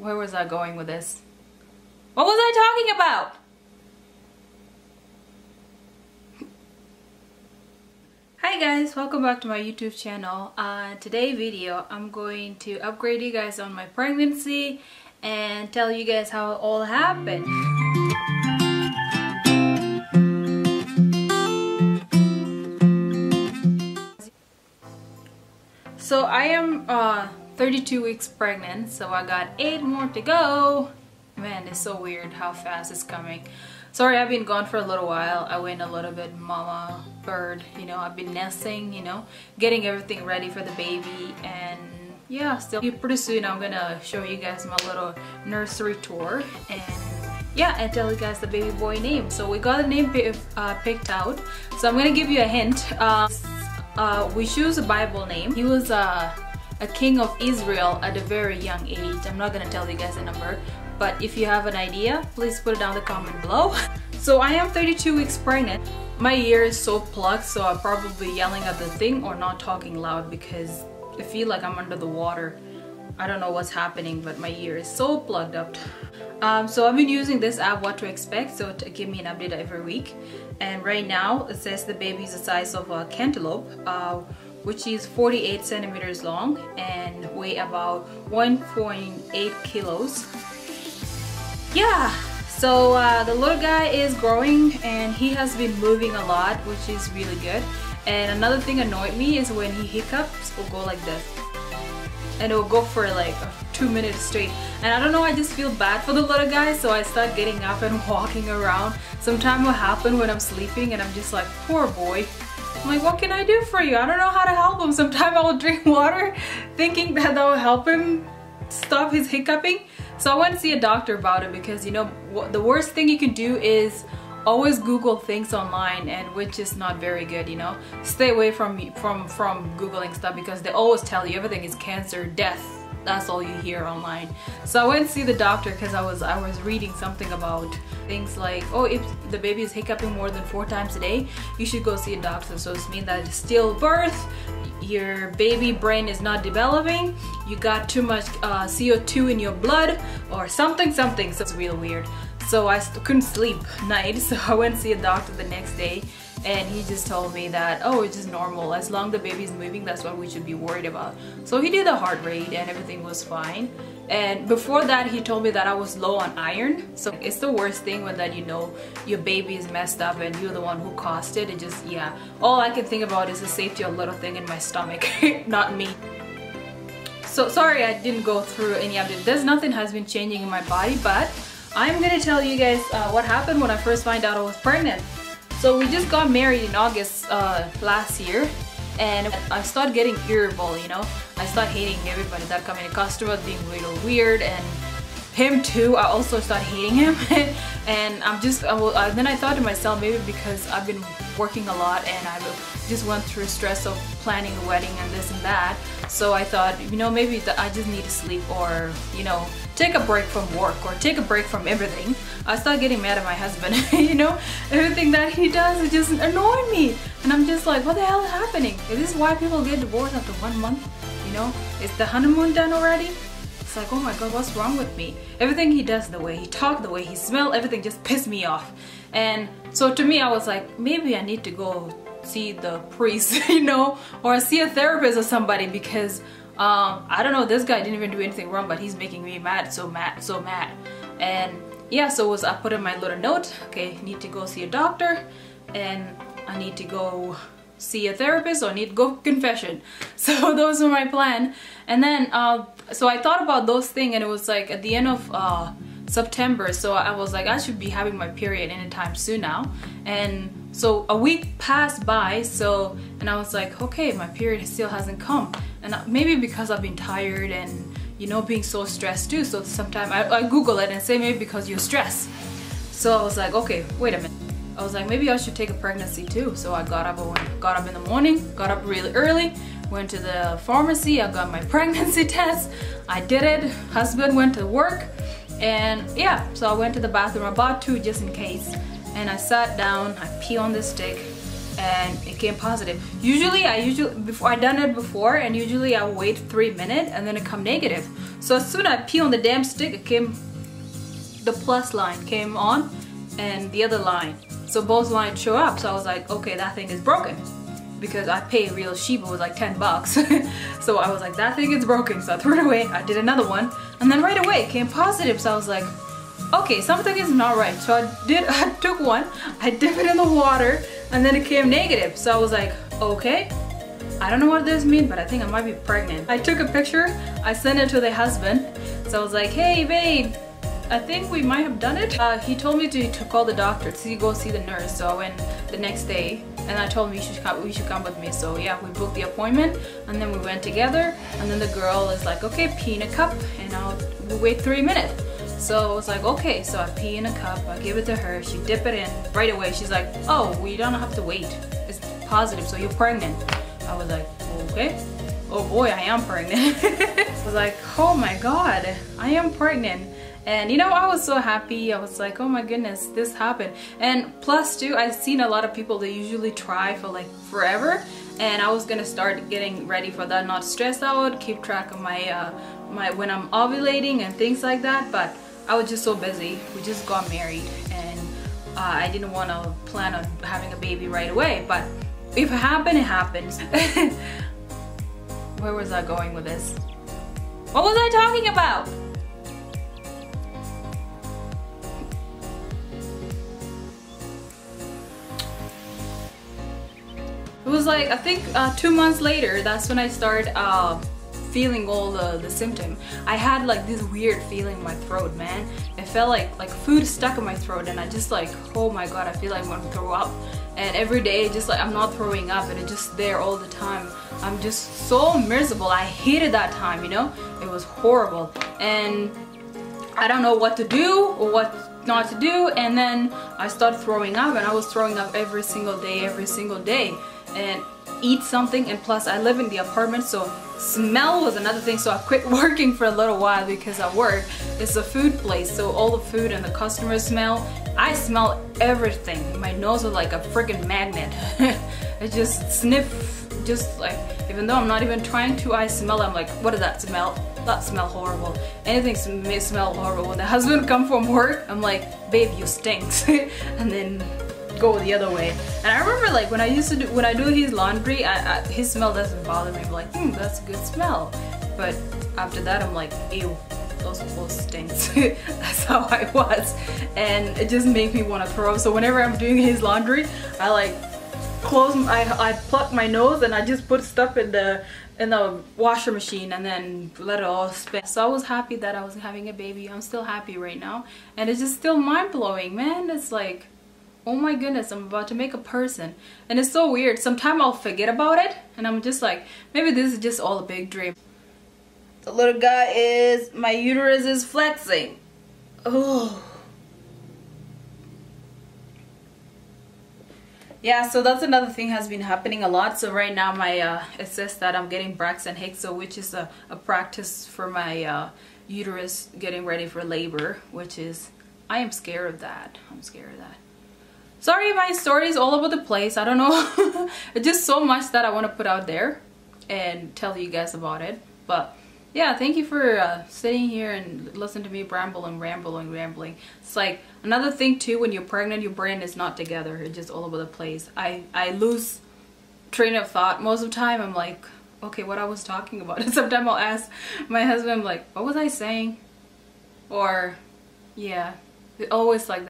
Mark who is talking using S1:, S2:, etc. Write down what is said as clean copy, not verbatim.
S1: Where was I going with this? What was I talking about? Hi guys, welcome back to my YouTube channel. Today's video I'm going to upgrade you guys on my pregnancy and tell you guys how it all happened. So I am 32 weeks pregnant, so I got 8 more to go. Man, it's so weird how fast it's coming. Sorry, I've been gone for a little while. I went a little bit mama bird, you know. I've been nesting, you know, getting everything ready for the baby, and yeah, still pretty soon I'm gonna show you guys my little nursery tour and yeah, and tell you guys the baby boy name. So we got a name picked out, so I'm gonna give you a hint. We choose a Bible name. He was a king of Israel at a very young age. I'm not gonna tell you guys the number, but if you have an idea, please put it down in the comment below. So I am 32 weeks pregnant. My ear is so plugged, so I'm probably yelling at the thing or not talking loud because I feel like I'm under the water. I don't know what's happening, but my ear is so plugged up. So I've been using this app, What to Expect, so to give me an update every week. And right now it says the baby is the size of a cantaloupe, which is 48 centimeters long and weigh about 1.8 kilos. Yeah, so the little guy is growing and he has been moving a lot, which is really good. And another thing annoyed me is when he hiccups, it will go like this. And it will go for like 2 minutes straight. And I don't know, I just feel bad for the little guy, so I start getting up and walking around. Sometimes it will happen when I'm sleeping and I'm just like, poor boy. I'm like, what can I do for you? I don't know how to help him. Sometimes I will drink water thinking that will help him stop his hiccuping. So I went to see a doctor about it because, you know, the worst thing you can do is always Google things online, and which is not very good, you know. Stay away from Googling stuff because they always tell you everything is cancer, death. That's all you hear online. So I went to see the doctor because I was reading something about things like, oh, if the baby is hiccuping more than 4 times a day, you should go see a doctor. So it means that it's stillbirth, your baby brain is not developing, you got too much CO2 in your blood or something. So it's real weird. So I couldn't sleep night, so I went to see a doctor the next day, and he just told me that, oh, it's just normal. As long as the baby's moving, that's what we should be worried about. So he did a heart rate and everything was fine. And before that, he told me that I was low on iron. So it's the worst thing when that, you know, your baby is messed up and you're the one who caused it. It just, yeah. All I can think about is the safety of a little thing in my stomach, not me. So sorry I didn't go through any of it. There's nothing has been changing in my body, but I'm gonna tell you guys what happened when I first found out I was pregnant. So we just got married in August last year, and I started getting irritable, you know. I started hating everybody that come in, customers being really weird, and him too. I also started hating him. And then I thought to myself, maybe because I've been working a lot and I just went through stress of planning a wedding and this and that. So I thought, you know, maybe I just need to sleep, or, you know, take a break from work or take a break from everything. I started getting mad at my husband. You know, everything that he does, it just annoyed me. And I'm just like, what the hell is happening? Is this why people get divorced after 1 month? You know, is the honeymoon done already? It's like, oh my god, what's wrong with me? Everything he does, the way he talks, the way he smells, everything just pissed me off. And so to me, I was like, maybe I need to go see the priest, you know, or see a therapist or somebody, because I don't know, this guy didn't even do anything wrong, but he's making me mad, so mad. And yeah, so I put in my little note, okay, need to go see a doctor, and I need to go see a therapist, or I need to go confession. So those were my plan. And then so I thought about those things, and it was like at the end of September, so I was like, I should be having my period anytime soon now. And so a week passed by, so, and I was like, okay, my period still hasn't come. And maybe because I've been tired and, you know, being so stressed too. So sometimes I Google it and say maybe because you're stressed. So I was like, okay, wait a minute. I was like, maybe I should take a pregnancy too. So I got up in the morning, got up really early, went to the pharmacy, I got my pregnancy test, I did it, husband went to work, and yeah, so I went to the bathroom, I bought 2 just in case, and I sat down, I pee on the stick, and it came positive. Usually I done it before, and usually I wait 3 minutes and then it come negative. So as soon as I pee on the damn stick, it came, the plus line came on and the other line. So both lines show up. So I was like, okay, that thing is broken. Because I paid real cheap, it was like 10 bucks. So I was like, that thing is broken. So I threw it away. I did another one. And then right away it came positive. So I was like, okay, something is not right. So I took one, I dipped it in the water, and then it came negative. So I was like, okay, I don't know what this means, but I think I might be pregnant. I took a picture, I sent it to the husband. So I was like, hey babe, I think we might have done it. He told me to call the doctor to go see the nurse. So I went the next day and I told him we should come with me. So yeah, we booked the appointment and then we went together, and then the girl is like, okay, pee in a cup and we'll wait 3 minutes. So I was like, okay, so I pee in a cup, I give it to her, she dip it in right away. She's like, oh, we don't have to wait. It's positive, so you're pregnant. I was like, okay. Oh boy, I am pregnant. I was like, oh my god, I am pregnant. And you know, I was so happy. I was like, oh my goodness, this happened. And plus too, I've seen a lot of people that usually try for like forever. And I was gonna start getting ready for that, not stress out, keep track of my when I'm ovulating and things like that. But I was just so busy. We just got married and I didn't want to plan on having a baby right away. But if it happened, it happens. Where was I going with this? What was I talking about? It was like, I think 2 months later, that's when I started feeling all the symptoms. I had like this weird feeling in my throat, man. It felt like food stuck in my throat, and I just like, oh my god, I feel like I'm gonna throw up. And every day, just like, I'm not throwing up, and it's just there all the time. I'm just so miserable. I hated that time, you know? It was horrible. And I don't know what to do or what not to do. And then I started throwing up, and I was throwing up every single day. And eat something, and plus I live in the apartment, so smell was another thing. So I quit working for a little while because I work. It's a food place, so all the food and the customers smell. I smell everything. My nose was like a freaking magnet. I just sniff, just like, even though I'm not even trying to, I smell it. I'm like, what does that smell? That smell horrible. Anything may smell horrible. When the husband come from work, I'm like, babe, you stinks. And then go the other way. And I remember like when I do his laundry, his smell doesn't bother me. I'm like, that's a good smell. But after that, I'm like, ew, those clothes stinks. That's how I was. And it just made me want to throw up. So whenever I'm doing his laundry, I like I pluck my nose and I just put stuff in the washer machine and then let it all spin. So I was happy that I was having a baby. I'm still happy right now. And it's just still mind-blowing, man. It's like, oh my goodness, I'm about to make a person. And it's so weird. Sometimes I'll forget about it and I'm just like, maybe this is just all a big dream. The little guy is, my uterus is flexing. Oh. Yeah, so that's another thing has been happening a lot. So right now it says that I'm getting Braxton Hicks, so which is a practice for my uterus getting ready for labor, which is, I am scared of that. I'm scared of that. Sorry, my story is all over the place. I don't know. It's just so much that I want to put out there and tell you guys about it. But yeah, thank you for sitting here and listening to me ramble and rambling. It's like another thing too, when you're pregnant, your brain is not together. It's just all over the place. I lose train of thought most of the time. I'm like, okay, what I was talking about. And sometimes I'll ask my husband, I'm like, what was I saying? Or yeah, it's always like that.